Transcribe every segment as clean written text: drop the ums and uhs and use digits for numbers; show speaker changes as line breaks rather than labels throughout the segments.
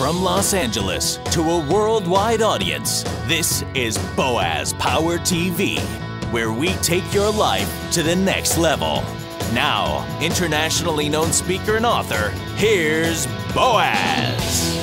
From Los Angeles to a worldwide audience, this is Boaz Power TV, where we take your life to the next level. Now, internationally known speaker and author, here's Boaz.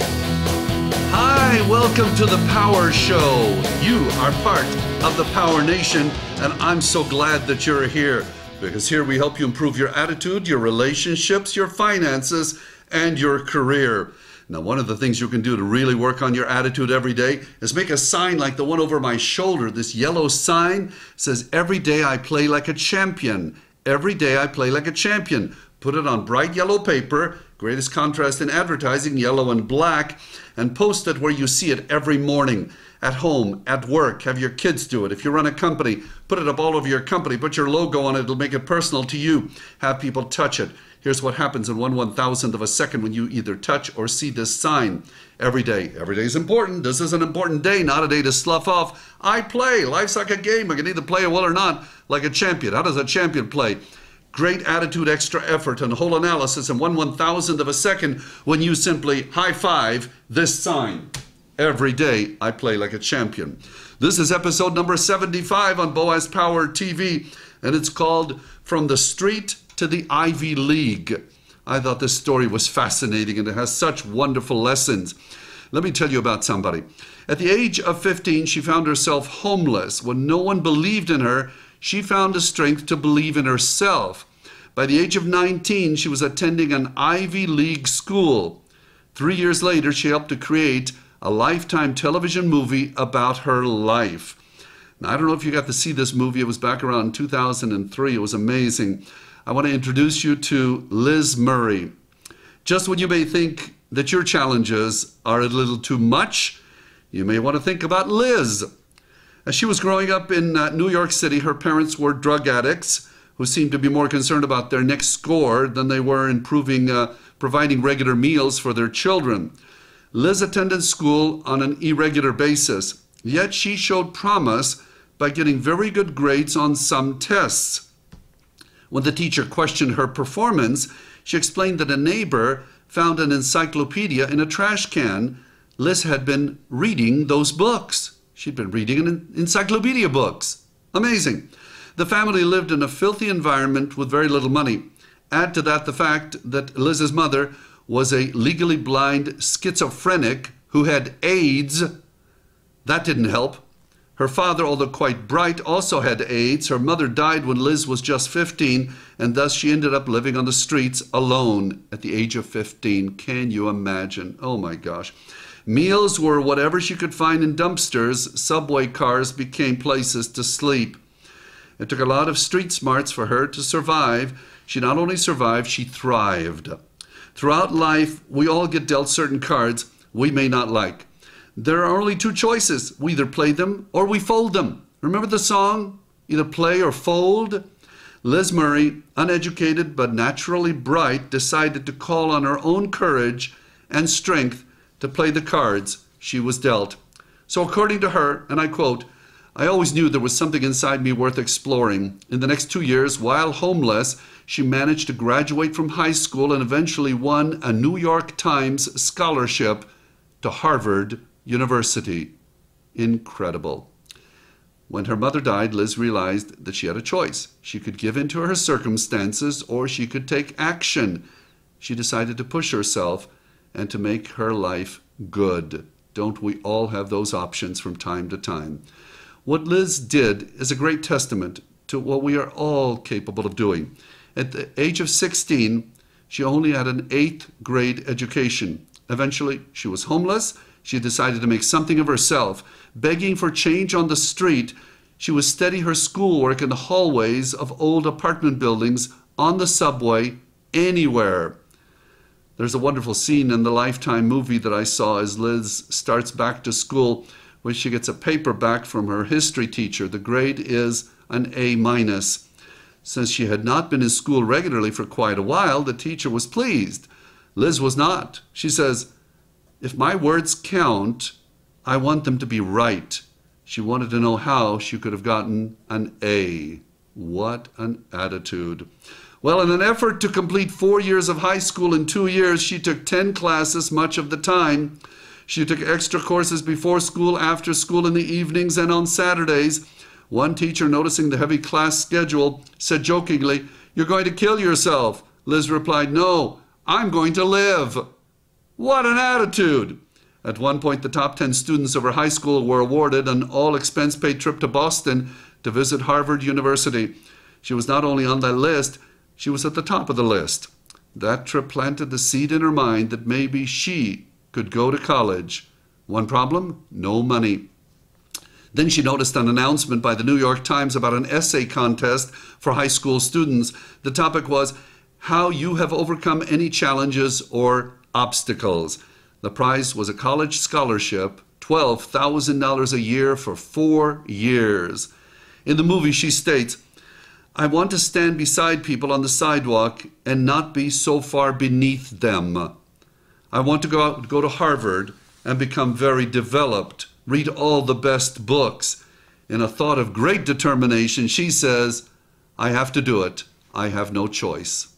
Hi, welcome to the Power Show. You are part of the Power Nation, and I'm so glad that you're here, because here we help you improve your attitude, your relationships, your finances, and your career. Now, one of the things you can do to really work on your attitude every day is make a sign like the one over my shoulder. This yellow sign says, "Every day I play like a champion." Every day I play like a champion. Put it on bright yellow paper, greatest contrast in advertising, yellow and black, and post it where you see it every morning. At home, at work, have your kids do it. If you run a company, put it up all over your company. Put your logo on it. It'll make it personal to you. Have people touch it. Here's what happens in 1/1000th of a second when you either touch or see this sign. Every day. Every day is important. This is an important day, not a day to slough off. I play. Life's like a game. I can either play it well or not, like a champion. How does a champion play? Great attitude, extra effort, and whole analysis in 1/1000th of a second when you simply high five this sign. Every day I play like a champion. This is episode number 75 on Boaz Power TV, and it's called From the Street to the Ivy League. I thought this story was fascinating, and it has such wonderful lessons. Let me tell you about somebody. At the age of 15, she found herself homeless. When no one believed in her, she found the strength to believe in herself. By the age of 19, she was attending an Ivy League school. 3 years later, she helped to create a Lifetime television movie about her life. Now, I don't know if you got to see this movie. It was back around 2003. It was amazing. I want to introduce you to Liz Murray. Just when you may think that your challenges are a little too much, you may want to think about Liz. As she was growing up in New York City, her parents were drug addicts who seemed to be more concerned about their next score than they were in providing regular meals for their children. Liz attended school on an irregular basis, yet she showed promise by getting very good grades on some tests. When the teacher questioned her performance, she explained that a neighbor found an encyclopedia in a trash can. Liz had been reading those books. She'd been reading an encyclopedia books. Amazing. The family lived in a filthy environment with very little money. Add to that the fact that Liz's mother was a legally blind schizophrenic who had AIDS. That didn't help. Her father, although quite bright, also had AIDS. Her mother died when Liz was just 15, and thus she ended up living on the streets alone at the age of 15. Can you imagine? Oh my gosh. Meals were whatever she could find in dumpsters. Subway cars became places to sleep. It took a lot of street smarts for her to survive. She not only survived, she thrived. Throughout life, we all get dealt certain cards we may not like. There are only two choices. We either play them or we fold them. Remember the song? Either play or fold? Liz Murray, uneducated but naturally bright, decided to call on her own courage and strength to play the cards she was dealt. So according to her, and I quote, "I always knew there was something inside me worth exploring." In the next 2 years, while homeless, she managed to graduate from high school and eventually won a New York Times scholarship to Harvard University. Incredible. When her mother died, Liz realized that she had a choice. She could give in to her circumstances or she could take action. She decided to push herself and to make her life good. Don't we all have those options from time to time? What Liz did is a great testament to what we are all capable of doing. At the age of 16, she only had an 8th grade education. Eventually, she was homeless. She decided to make something of herself. Begging for change on the street, she would steady her schoolwork in the hallways of old apartment buildings, on the subway, anywhere. There's a wonderful scene in the Lifetime movie that I saw as Liz starts back to school, where she gets a paper back from her history teacher. The grade is an A-. Since she had not been in school regularly for quite a while, the teacher was pleased. Liz was not. She says, "If my words count, I want them to be right." She wanted to know how she could have gotten an A. What an attitude. Well, in an effort to complete 4 years of high school in 2 years, she took 10 classes much of the time. She took extra courses before school, after school, in the evenings, and on Saturdays. One teacher, noticing the heavy class schedule, said jokingly, "You're going to kill yourself." Liz replied, "No, I'm going to live." What an attitude! At one point, the top 10 students of her high school were awarded an all-expense-paid trip to Boston to visit Harvard University. She was not only on that list, she was at the top of the list. That trip planted the seed in her mind that maybe she could go to college. One problem? No money. Then she noticed an announcement by the New York Times about an essay contest for high school students. The topic was, "How you have overcome any challenges or obstacles." The prize was a college scholarship, $12,000 a year for 4 years. In the movie, she states, "I want to stand beside people on the sidewalk and not be so far beneath them. I want to go to Harvard and become very developed, read all the best books." In a thought of great determination, she says, "I have to do it. I have no choice."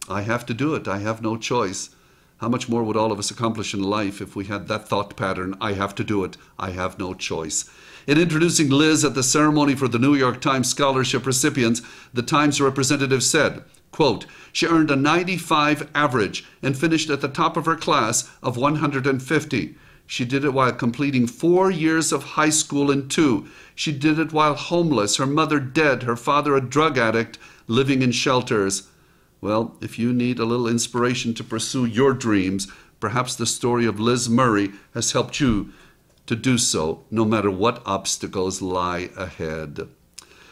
I have to do it. I have no choice. How much more would all of us accomplish in life if we had that thought pattern? I have to do it. I have no choice. In introducing Liz at the ceremony for the New York Times scholarship recipients, the Times representative said, quote, "She earned a 95 average and finished at the top of her class of 150. She did it while completing 4 years of high school in 2. She did it while homeless, her mother dead, her father a drug addict, living in shelters." Well, if you need a little inspiration to pursue your dreams, perhaps the story of Liz Murray has helped you to do so, no matter what obstacles lie ahead.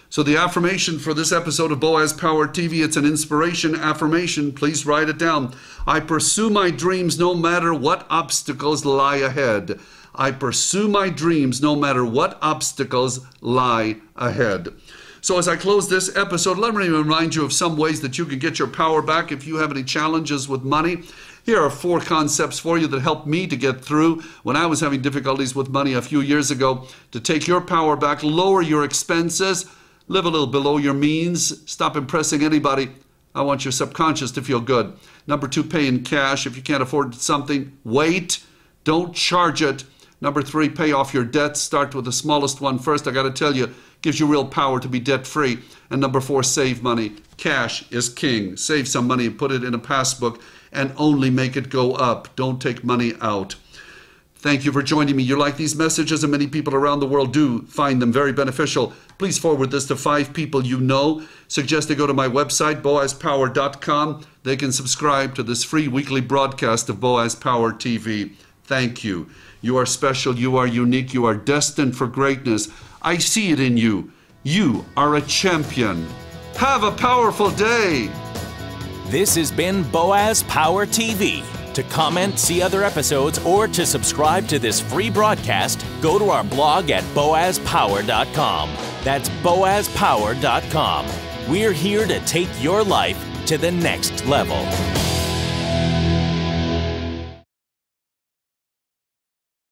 So the affirmation for this episode of Boaz Power TV, it's an inspiration affirmation. Please write it down. I pursue my dreams no matter what obstacles lie ahead. I pursue my dreams no matter what obstacles lie ahead. So as I close this episode, let me remind you of some ways that you can get your power back if you have any challenges with money. Here are 4 concepts for you that helped me to get through when I was having difficulties with money a few years ago. To take your power back, lower your expenses, live a little below your means, stop impressing anybody. I want your subconscious to feel good. Number 2, pay in cash. If you can't afford something, wait. Don't charge it. Number 3, pay off your debts. Start with the smallest one first. I got to tell you, gives you real power to be debt-free. And number 4, save money. Cash is king. Save some money and put it in a passbook and only make it go up. Don't take money out. Thank you for joining me. You like these messages, and many people around the world do find them very beneficial. Please forward this to 5 people you know. Suggest they go to my website, boazpower.com. They can subscribe to this free weekly broadcast of Boaz Power TV. Thank you. You are special. You are unique. You are destined for greatness. I see it in you. You are a champion. Have a powerful day.
This has been Boaz Power TV. To comment, see other episodes, or to subscribe to this free broadcast, go to our blog at boazpower.com. That's boazpower.com. We're here to take your life to the next level.